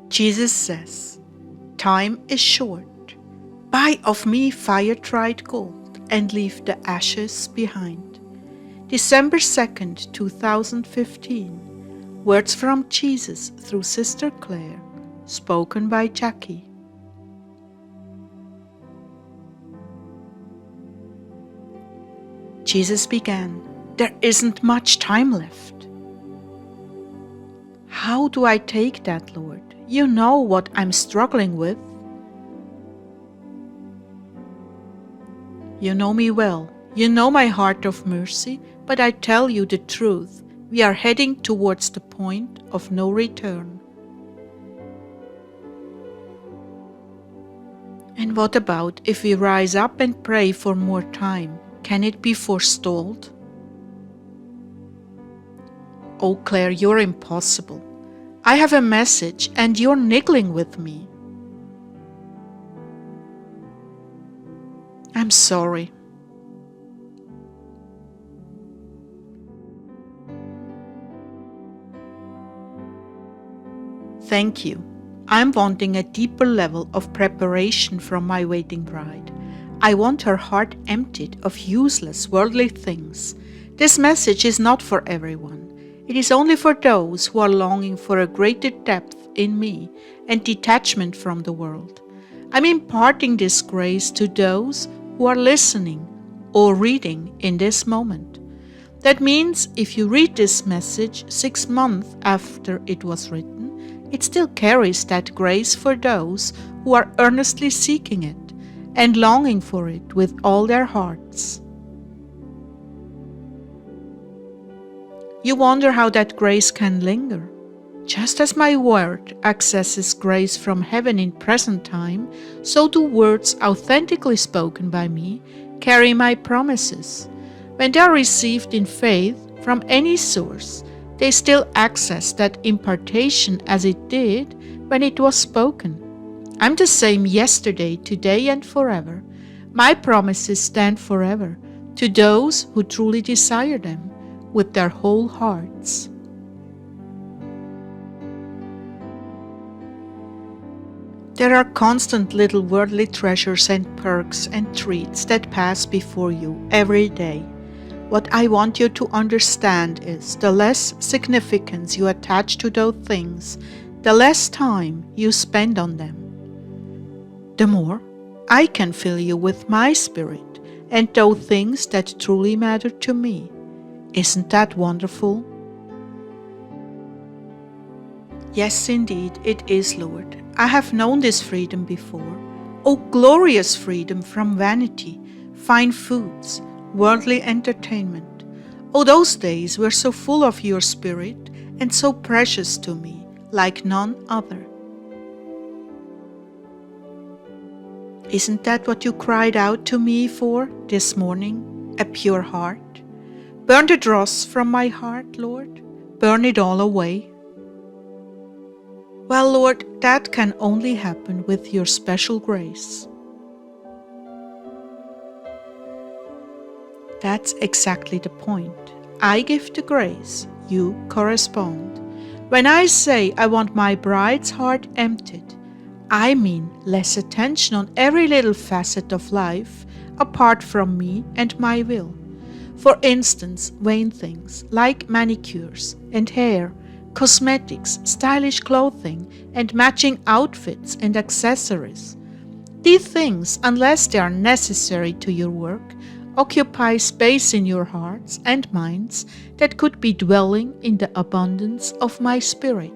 Jesus says, "Time is short. Buy of me fire-tried gold and leave the ashes behind." December 2nd, 2015. Words from Jesus through Sister Clare, spoken by Jackie. Jesus began, "There isn't much time left." How do I take that, Lord? You know what I'm struggling with. You know me well. You know my heart of mercy, but I tell you the truth. We are heading towards the point of no return. And what about if we rise up and pray for more time? Can it be forestalled? Oh, Claire, you're impossible. I have a message and you're niggling with me. I'm sorry. Thank you. I'm wanting a deeper level of preparation from my waiting bride. I want her heart emptied of useless worldly things. This message is not for everyone. It is only for those who are longing for a greater depth in me and detachment from the world. I'm imparting this grace to those who are listening or reading in this moment. That means if you read this message 6 months after it was written, it still carries that grace for those who are earnestly seeking it and longing for it with all their hearts. You wonder how that grace can linger. Just as my word accesses grace from heaven in present time, so do words authentically spoken by me carry my promises. When they are received in faith from any source, they still access that impartation as it did when it was spoken. I'm the same yesterday, today, and forever. My promises stand forever to those who truly desire them with their whole hearts. There are constant little worldly treasures and perks and treats that pass before you every day. What I want you to understand is the less significance you attach to those things, the less time you spend on them. The more I can fill you with my spirit and those things that truly matter to me. Isn't that wonderful? Yes, indeed, it is, Lord. I have known this freedom before. Oh, glorious freedom from vanity, fine foods, worldly entertainment. Oh, those days were so full of your spirit and so precious to me, like none other. Isn't that what you cried out to me for this morning? A pure heart? Burn the dross from my heart, Lord. Burn it all away. Well, Lord, that can only happen with your special grace. That's exactly the point. I give the grace, you correspond. When I say I want my bride's heart emptied, I mean less attention on every little facet of life apart from me and my will. For instance, vain things like manicures and hair, cosmetics, stylish clothing, and matching outfits and accessories. These things, unless they are necessary to your work, occupy space in your hearts and minds that could be dwelling in the abundance of my spirit.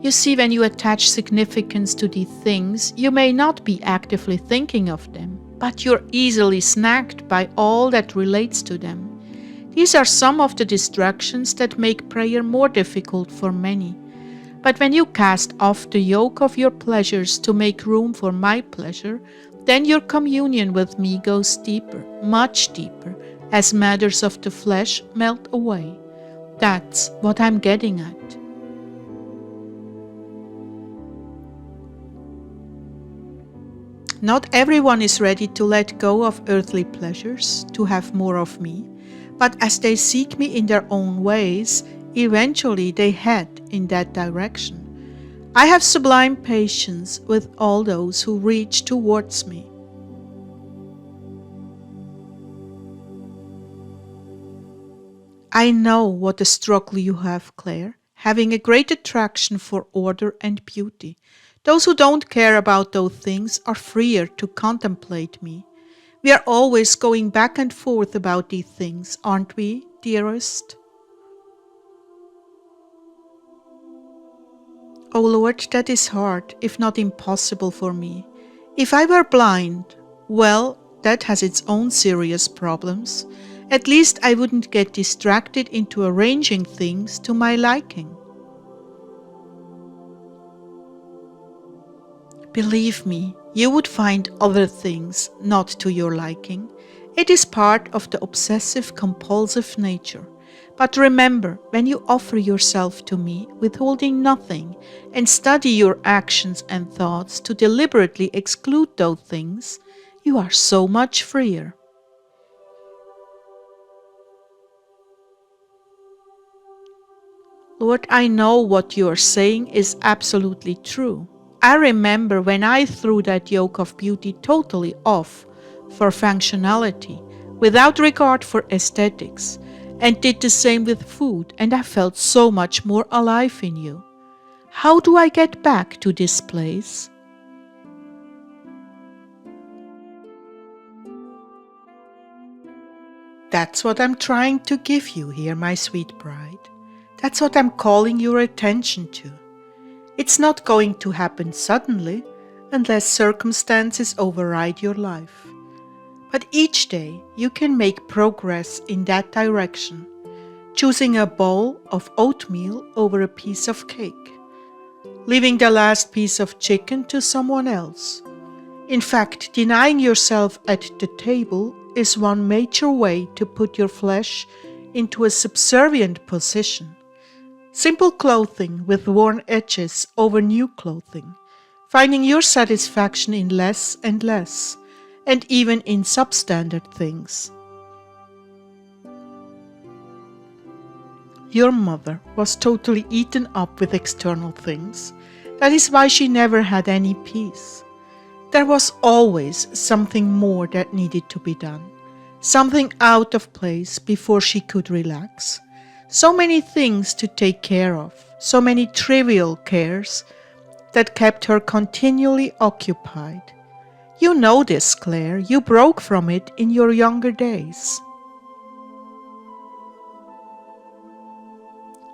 You see, when you attach significance to these things, you may not be actively thinking of them, but you're easily snagged by all that relates to them. These are some of the distractions that make prayer more difficult for many. But when you cast off the yoke of your pleasures to make room for my pleasure, then your communion with me goes deeper, much deeper, as matters of the flesh melt away. That's what I'm getting at. Not everyone is ready to let go of earthly pleasures to have more of me, but as they seek me in their own ways, Eventually they head in that direction. I have sublime patience with all those who reach towards me. I know what a struggle you have, Claire, having a great attraction for order and beauty. Those who don't care about those things are freer to contemplate me. We are always going back and forth about these things, aren't we, dearest? Oh Lord, that is hard, if not impossible for me. If I were blind, well, that has its own serious problems. At least I wouldn't get distracted into arranging things to my liking. Believe me, you would find other things not to your liking. It is part of the obsessive compulsive nature. But remember, when you offer yourself to me, withholding nothing, and study your actions and thoughts to deliberately exclude those things, you are so much freer. Lord, I know what you are saying is absolutely true. I remember when I threw that yoke of beauty totally off for functionality, without regard for aesthetics, and did the same with food, and I felt so much more alive in you. How do I get back to this place? That's what I'm trying to give you here, my sweet bride. That's what I'm calling your attention to. It's not going to happen suddenly unless circumstances override your life. But each day you can make progress in that direction, choosing a bowl of oatmeal over a piece of cake, leaving the last piece of chicken to someone else. In fact, denying yourself at the table is one major way to put your flesh into a subservient position. Simple clothing with worn edges over new clothing, finding your satisfaction in less and less, and even in substandard things. Your mother was totally eaten up with external things. That is why she never had any peace. There was always something more that needed to be done, something out of place before she could relax. So many things to take care of, so many trivial cares that kept her continually occupied. You know this, Claire. You broke from it in your younger days.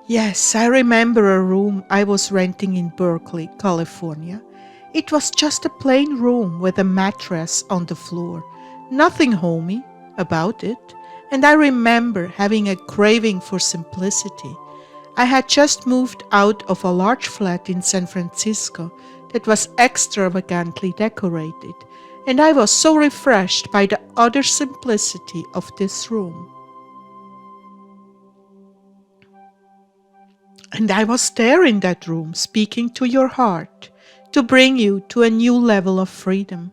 Yes, I remember a room I was renting in Berkeley, California. It was just a plain room with a mattress on the floor. Nothing homey about it. And I remember having a craving for simplicity. I had just moved out of a large flat in San Francisco that was extravagantly decorated, and I was so refreshed by the utter simplicity of this room. And I was there in that room, speaking to your heart, to bring you to a new level of freedom.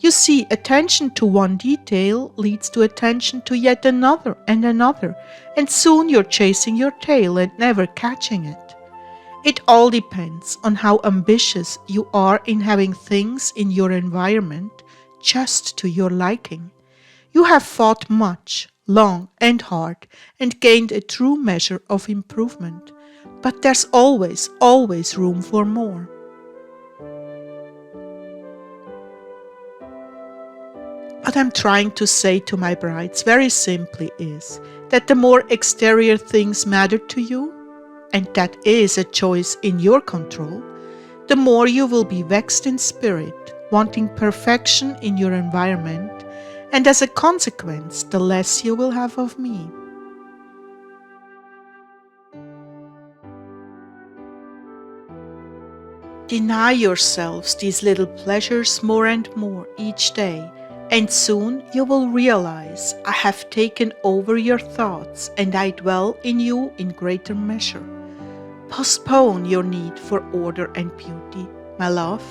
You see, attention to one detail leads to attention to yet another, and soon you're chasing your tail and never catching it. It all depends on how ambitious you are in having things in your environment just to your liking. You have fought much, long and hard, and gained a true measure of improvement. But there's always room for more. What I'm trying to say to my brides very simply is that the more exterior things matter to you, and that is a choice in your control, the more you will be vexed in spirit, wanting perfection in your environment, and as a consequence, the less you will have of me. Deny yourselves these little pleasures more and more each day, and soon you will realize I have taken over your thoughts and I dwell in you in greater measure. Postpone your need for order and beauty, my love.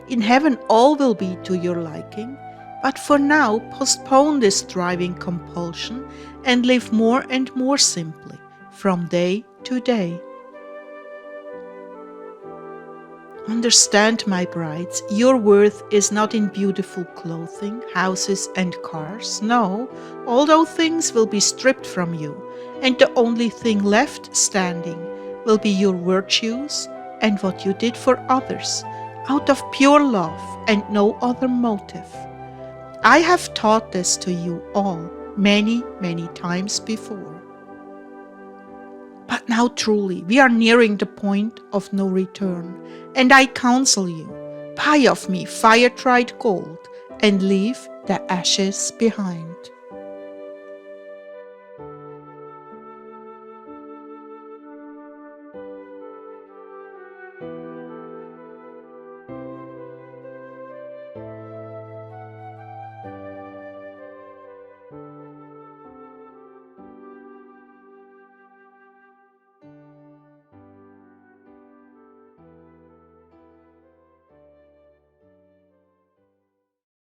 In heaven all will be to your liking, but for now postpone this driving compulsion and live more and more simply, from day today. Understand, my brides, your worth is not in beautiful clothing, houses, and cars. No, all those things will be stripped from you, and the only thing left standing will be your virtues and what you did for others, out of pure love and no other motive. I have taught this to you all many, many times before. But now truly, we are nearing the point of no return, and I counsel you, buy of me fire-tried gold and leave the ashes behind.